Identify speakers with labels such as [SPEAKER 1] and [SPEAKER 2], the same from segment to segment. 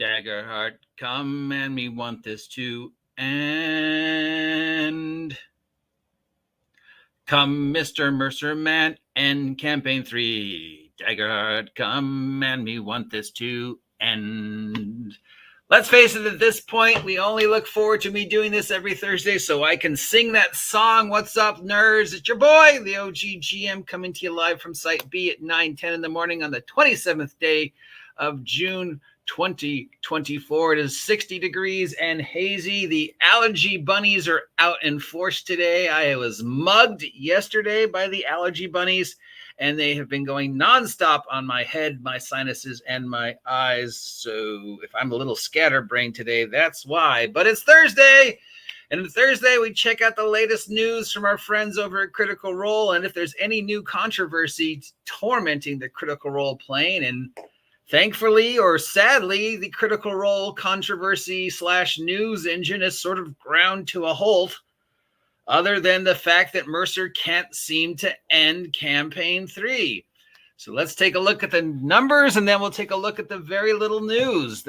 [SPEAKER 1] Dagger Heart, come and me want this to end. Come, Mr. Mercer Man, end campaign 3. Dagger Heart, come and me want this to end. Let's face it, at this point, we only look forward to me doing this every Thursday so I can sing that song, What's Up, Nerds? It's your boy, the OG GM, coming to you live from Site B at 9:10 in the morning on the 27th day of June 2024. It is 60 degrees and hazy. The allergy bunnies are out in force today. I was mugged yesterday by the allergy bunnies, and they have been going nonstop on my head, my sinuses, and my eyes. So if I'm a little scatterbrained today, that's why. But it's Thursday, and on Thursday we check out the latest news from our friends over at Critical Role, and if there's any new controversy tormenting the Critical Role plane. And thankfully or sadly, the Critical Role controversy / news engine is sort of ground to a halt, other than the fact that Mercer can't seem to end campaign 3. So let's take a look at the numbers, and then we'll take a look at the very little news.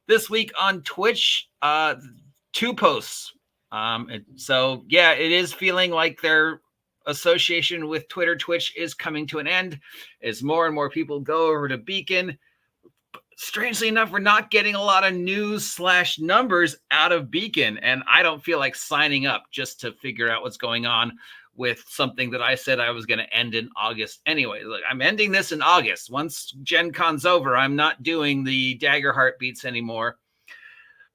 [SPEAKER 1] This week on Twitch, 2 posts. So yeah, it is feeling like their association with Twitch is coming to an end as more and more people go over to Beacon. Strangely enough, we're not getting a lot of news / numbers out of Beacon, and I don't feel like signing up just to figure out what's going on with something that I said I was going to end in August anyway. Look, I'm ending this in August. Once Gen Con's over, I'm not doing the Dagger Heartbeats anymore.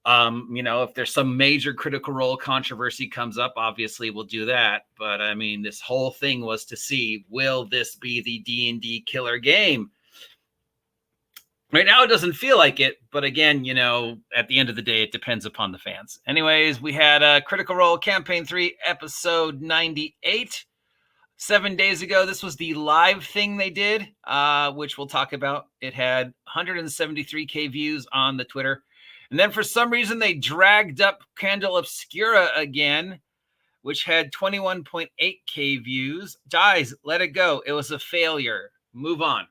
[SPEAKER 1] If there's some major Critical Role controversy comes up, obviously we'll do that. But I mean, this whole thing was to see, will this be the D&D killer game? Right now, it doesn't feel like it, but again, at the end of the day, it depends upon the fans. Anyways, we had Critical Role Campaign 3, Episode 98. 7 days ago, this was the live thing they did, which we'll talk about. It had 173K views on the Twitter. And then for some reason, they dragged up Candle Obscura again, which had 21.8K views. Guys, let it go. It was a failure. Move on.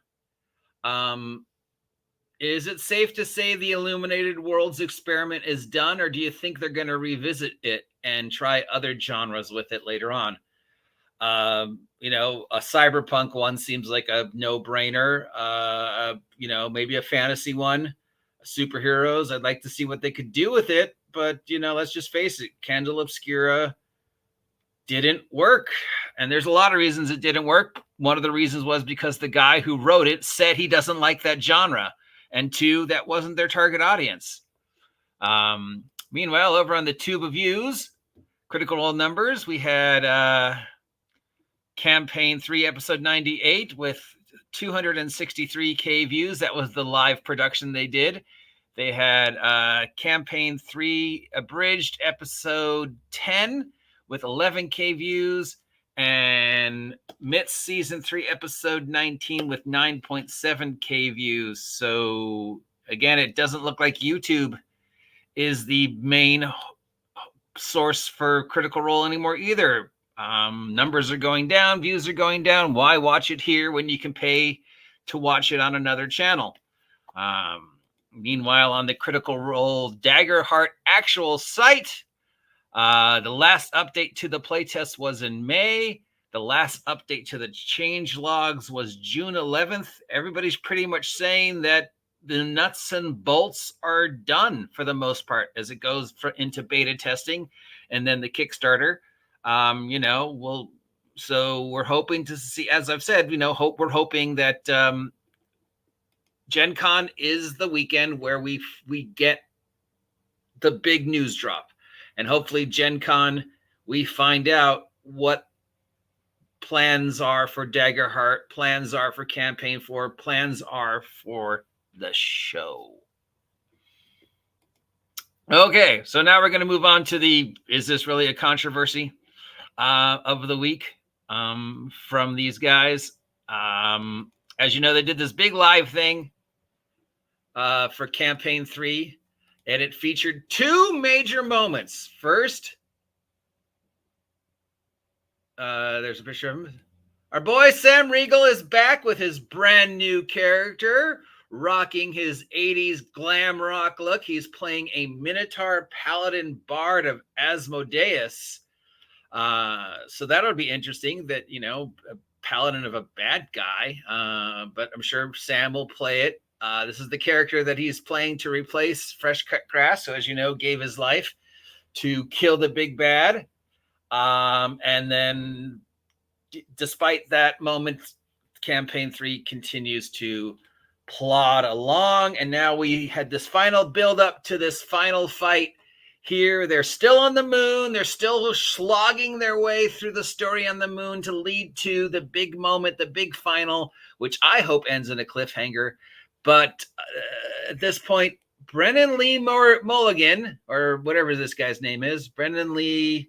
[SPEAKER 1] Is it safe to say the Illuminated Worlds experiment is done, or do you think they're going to revisit it and try other genres with it later on? A cyberpunk one seems like a no-brainer. Maybe a fantasy one, superheroes. I'd like to see what they could do with it, but let's just face it, Candle Obscura didn't work, and there's a lot of reasons it didn't work. One of the reasons was because the guy who wrote it said he doesn't like that genre. And 2, that wasn't their target audience. Meanwhile, over on the Tube of Views, Critical Role numbers, we had Campaign 3, Episode 98 with 263K views. That was the live production they did. They had Campaign 3, Abridged, Episode 10 with 11K views. And Mitz Season 3, Episode 19 with 9.7K views. So, again, it doesn't look like YouTube is the main source for Critical Role anymore either. Numbers are going down, views are going down. Why watch it here when you can pay to watch it on another channel? Meanwhile, on the Critical Role Dagger Heart actual site, the last update to the playtest was in May. The last update to the change logs was June 11th. Everybody's pretty much saying that the nuts and bolts are done for the most part as it goes into beta testing and then the Kickstarter. So we're hoping to see, as I've said, we're hoping that Gen Con is the weekend where we get the big news drop. And hopefully Gen Con, we find out what plans are for Dagger Heart, plans are for Campaign 4, plans are for the show. Okay, so now we're going to move on to is this really a controversy of the week from these guys. As you know, they did this big live thing for Campaign 3. And it featured 2 major moments. First, there's a picture of him. Our boy Sam Riegel is back with his brand new character, rocking his 80s glam rock look. He's playing a Minotaur Paladin Bard of Asmodeus. So that'll be interesting, that, you know, a paladin of a bad guy. But I'm sure Sam will play it. This is the character that he's playing to replace Fresh Cut Grass, so as you know, gave his life to kill the big bad. And then despite that moment, campaign 3 continues to plod along, and now we had this final build up to this final fight here. They're still on the moon. They're still slogging their way through the story on the moon to lead to the big moment, the big final, which I hope ends in a cliffhanger. But at this point, Brennan Lee Mulligan, or whatever this guy's name is, Brennan Lee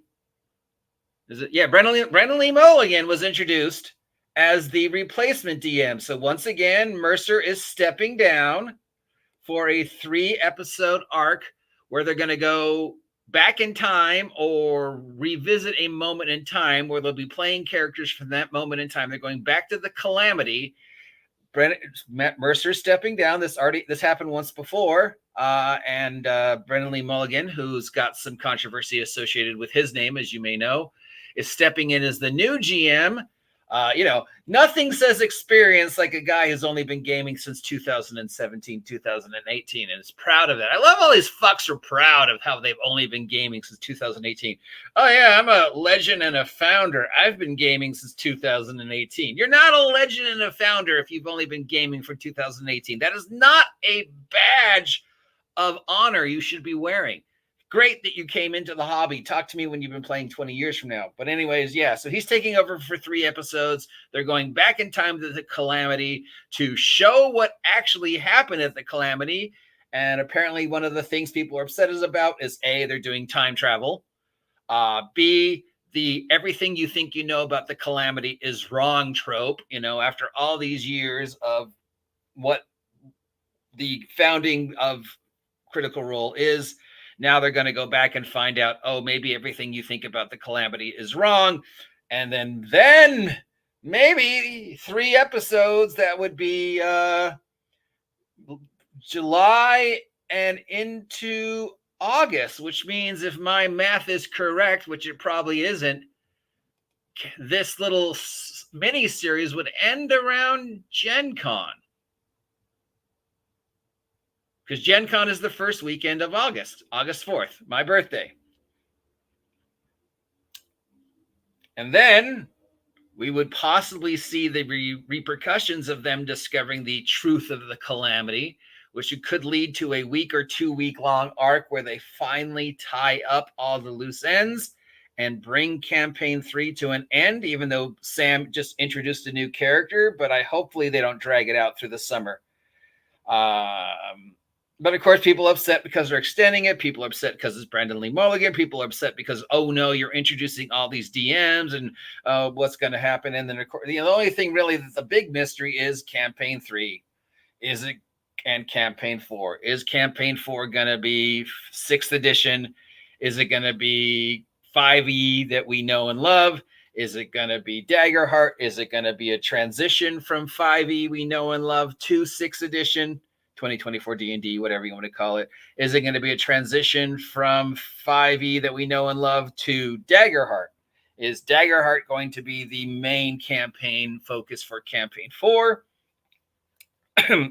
[SPEAKER 1] Mulligan was introduced as the replacement DM. So once again, Mercer is stepping down for a 3-episode arc where they're going to go back in time or revisit a moment in time where they'll be playing characters from that moment in time. They're going back to the Calamity. Mercer stepping down. This happened once before. And Brennan Lee Mulligan, who's got some controversy associated with his name, as you may know, is stepping in as the new GM. Nothing says experience like a guy who's only been gaming since 2017, 2018, and is proud of that. I love all these fucks are proud of how they've only been gaming since 2018. Oh yeah, I'm a legend and a founder. I've been gaming since 2018. You're not a legend and a founder if you've only been gaming for 2018. That is not a badge of honor you should be wearing. Great that you came into the hobby. Talk to me when you've been playing 20 years from now. But anyways, yeah, so he's taking over for 3 episodes. They're going back in time to the Calamity to show what actually happened at the Calamity. And apparently one of the things people are upset about is A, they're doing time travel. B, the everything you think you know about the Calamity is wrong trope. After all these years of what the founding of Critical Role is, now they're going to go back and find out, oh, maybe everything you think about the Calamity is wrong. And then maybe 3 episodes, that would be July and into August, which means if my math is correct, which it probably isn't, this little mini series would end around Gen Con. Because Gen Con is the first weekend of August 4th, my birthday. And then we would possibly see the repercussions of them discovering the truth of the Calamity, which could lead to a week or 2 week long arc where they finally tie up all the loose ends and bring campaign 3 to an end, even though Sam just introduced a new character, but hopefully they don't drag it out through the summer. But of course, people are upset because they're extending it. People are upset because it's Brennan Lee Mulligan. People are upset because, oh no, you're introducing all these DMs and what's going to happen. And then of course, the only thing really that's a big mystery is campaign 3. Is it, and campaign 4? Is campaign 4 going to be 6th edition? Is it going to be 5e that we know and love? Is it going to be Dagger Heart? Is it going to be a transition from 5e we know and love to 6th edition? 2024 D&D, whatever you want to call it. Is it going to be a transition from 5e that we know and love to Dagger Heart? Is Dagger Heart going to be the main campaign focus for campaign 4?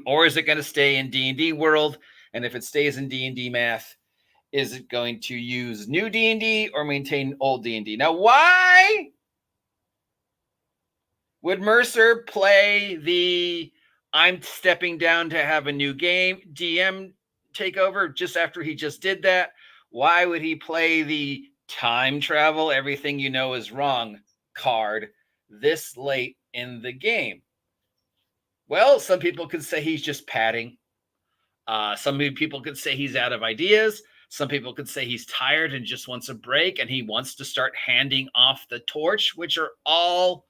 [SPEAKER 1] Or is it going to stay in D&D world? And if it stays in D&D math, is it going to use new D&D or maintain old D&D? Now, why would Mercer play the I'm stepping down to have a new game DM takeover just after he just did that? Why would he play the time travel, everything you know is wrong card this late in the game? Well, some people could say he's just padding. Some people could say he's out of ideas. Some people could say he's tired and just wants a break and he wants to start handing off the torch, which are all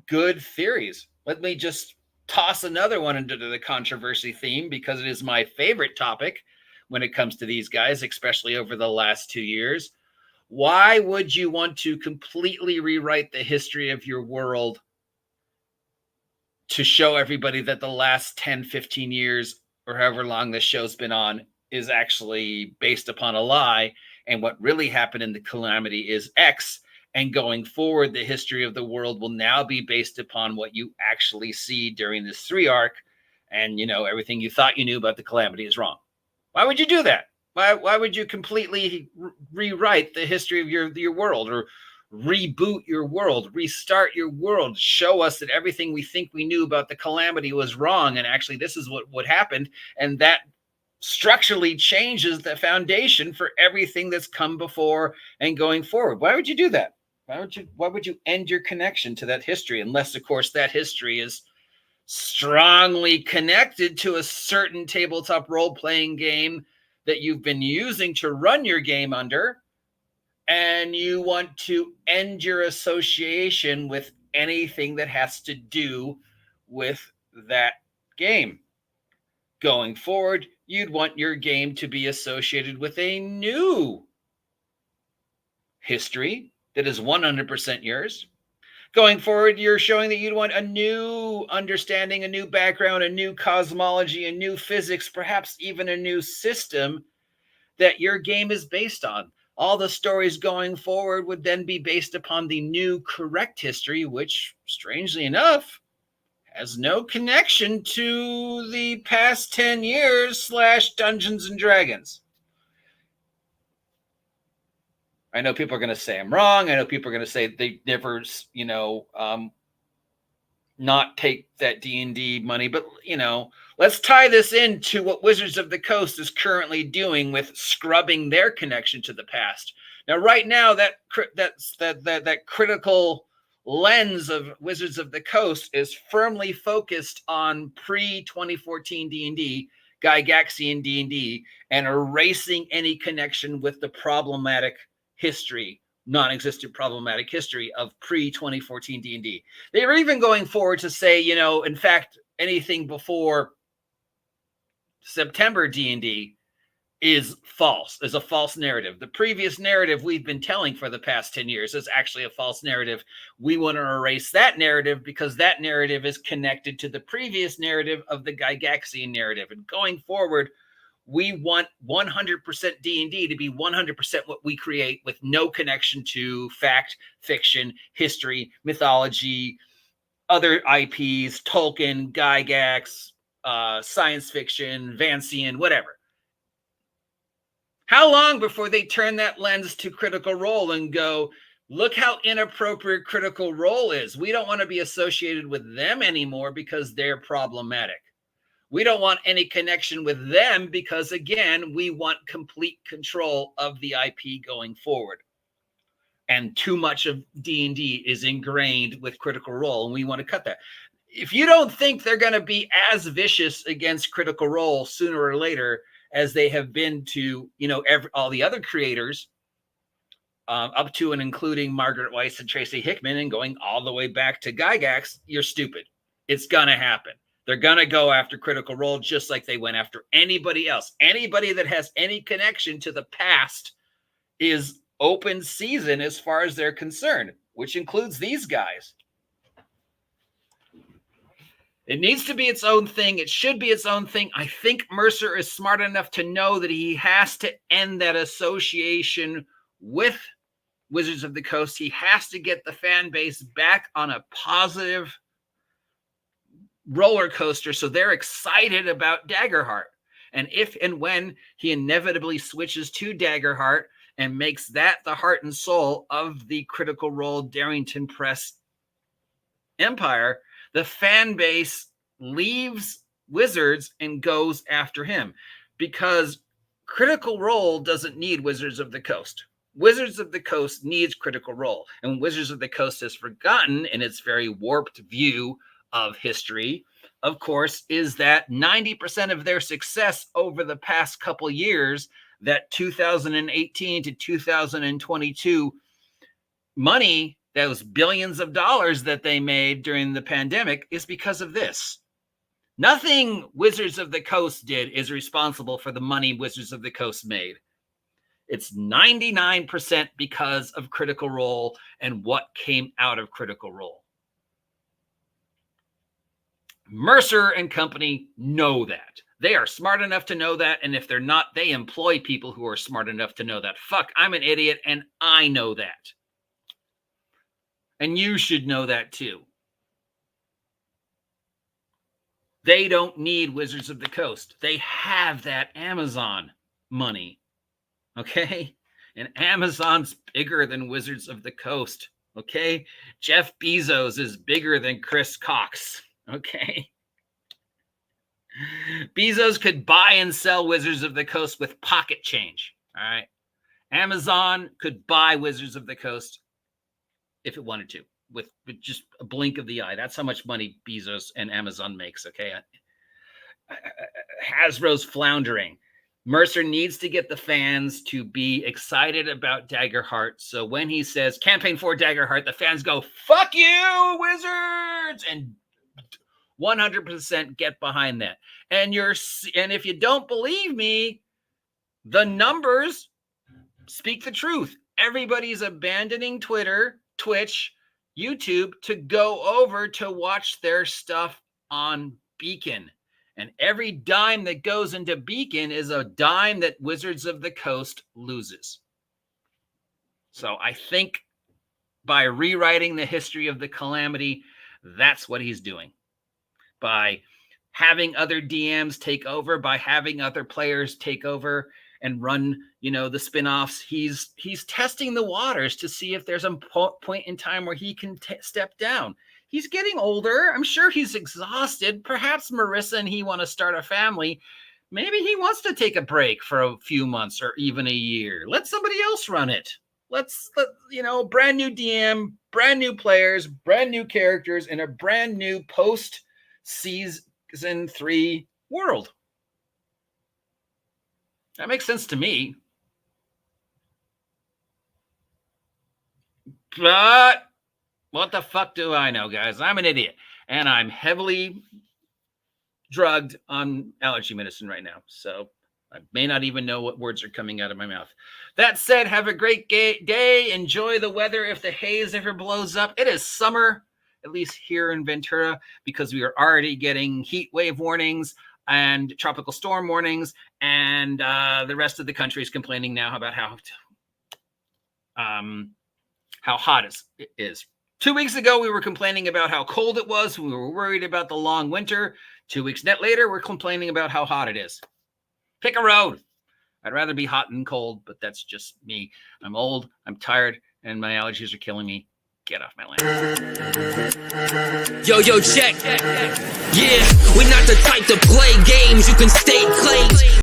[SPEAKER 1] good theories. Let me just toss another one into the controversy theme because it is my favorite topic when it comes to these guys, especially over the last 2 years. Why would you want to completely rewrite the history of your world to show everybody that the last 10, 15 years or however long this show's been on is actually based upon a lie. And what really happened in the Calamity is X. And going forward, the history of the world will now be based upon what you actually see during this 3 arc. And, everything you thought you knew about the Calamity is wrong. Why would you do that? Why would you completely rewrite the history of your world, or reboot your world, restart your world, show us that everything we think we knew about the Calamity was wrong, and actually this is what happened, and that structurally changes the foundation for everything that's come before and going forward? Why would you do that? Why would you end your connection to that history, unless, of course, that history is strongly connected to a certain tabletop role-playing game that you've been using to run your game under, and you want to end your association with anything that has to do with that game. Going forward, you'd want your game to be associated with a new history that is 100% yours. Going forward, you're showing that you'd want a new understanding, a new background, a new cosmology, a new physics, perhaps even a new system that your game is based on. All the stories going forward would then be based upon the new correct history, which, strangely enough, has no connection to the past 10 years / Dungeons and Dragons. I know people are going to say I'm wrong. I know people are going to say they never, not take that D&D money. But, let's tie this into what Wizards of the Coast is currently doing with scrubbing their connection to the past. Now, right now, that critical lens of Wizards of the Coast is firmly focused on pre-2014 D&D, Gygaxian D&D, and erasing any connection with the problematic history, non-existent problematic history of pre-2014 D&D. They were even going forward to say, in fact, anything before September D&D is false, is a false narrative. The previous narrative we've been telling for the past 10 years is actually a false narrative. We want to erase that narrative because that narrative is connected to the previous narrative of the Gygaxian narrative. And going forward, we want 100% D&D to be 100% what we create, with no connection to fact, fiction, history, mythology, other IPs, Tolkien, Gygax, science fiction, Vancian, whatever. How long before they turn that lens to Critical Role and go, look how inappropriate Critical Role is. We don't want to be associated with them anymore because they're problematic. We don't want any connection with them because, again, we want complete control of the IP going forward. And too much of D&D is ingrained with Critical Role, and we want to cut that. If you don't think they're going to be as vicious against Critical Role sooner or later as they have been to, all the other creators, up to and including Margaret Weiss and Tracy Hickman, and going all the way back to Gygax, you're stupid. It's going to happen. They're going to go after Critical Role just like they went after anybody else. Anybody that has any connection to the past is open season as far as they're concerned, which includes these guys. It needs to be its own thing. It should be its own thing. I think Mercer is smart enough to know that he has to end that association with Wizards of the Coast. He has to get the fan base back on a positive roller coaster so they're excited about Daggerheart. And if and when he inevitably switches to Daggerheart and makes that the heart and soul of the Critical Role Darrington Press empire, the fan base leaves Wizards and goes after him, because Critical Role doesn't need Wizards of the Coast. Wizards of the Coast needs Critical Role, and Wizards of the Coast has forgotten, in its very warped view of history, of course, is that 90% of their success over the past couple years, that 2018 to 2022 money, those billions of dollars that they made during the pandemic, is because of this. Nothing Wizards of the Coast did is responsible for the money Wizards of the Coast made. It's 99% because of Critical Role and what came out of Critical Role. Mercer and company know that. They are smart enough to know that, and if they're not, they employ people who are smart enough to know that. Fuck, I'm an idiot, and I know that. And you should know that too. They don't need Wizards of the Coast. They have that Amazon money, okay? And Amazon's bigger than Wizards of the Coast, okay? Jeff Bezos is bigger than Chris Cox, okay? Bezos could buy and sell Wizards of the Coast with pocket change, all right? Amazon could buy Wizards of the Coast if it wanted to, with just a blink of the eye. That's how much money Bezos and Amazon makes, okay? Hasbro's floundering. Mercer needs to get the fans to be excited about Dagger Heart. So when he says campaign for Dagger Heart, the fans go, fuck you, Wizards! And 100% get behind that. And if you don't believe me, the numbers speak the truth. Everybody's abandoning Twitter, Twitch, YouTube to go over to watch their stuff on Beacon. And every dime that goes into Beacon is a dime that Wizards of the Coast loses. So I think by rewriting the history of the Calamity, that's what he's doing. By having other DMs take over, by having other players take over and run, the spin-offs, he's testing the waters to see if there's a point in time where he can step down. He's getting older. I'm sure he's exhausted. Perhaps Marissa and he want to start a family. Maybe he wants to take a break for a few months or even a year. Let somebody else run it. Let brand new DM, brand new players, brand new characters, and a brand new post-season 3 world. That makes sense to me. But what the fuck do I know, guys? I'm an idiot. And I'm heavily drugged on allergy medicine right now. So I may not even know what words are coming out of my mouth. That said, have a great day. Enjoy the weather if the haze ever blows up. It is summer, at least here in Ventura, because we are already getting heat wave warnings and tropical storm warnings, and the rest of the country is complaining now about how hot it is. 2 weeks ago, we were complaining about how cold it was. We were worried about the long winter. 2 weeks later, we're complaining about how hot it is. Pick a road. I'd rather be hot than cold, but that's just me. I'm old, I'm tired, and my allergies are killing me. Get off my land.
[SPEAKER 2] Yo, check. Yeah, we're not the type to play games. You can stay claims.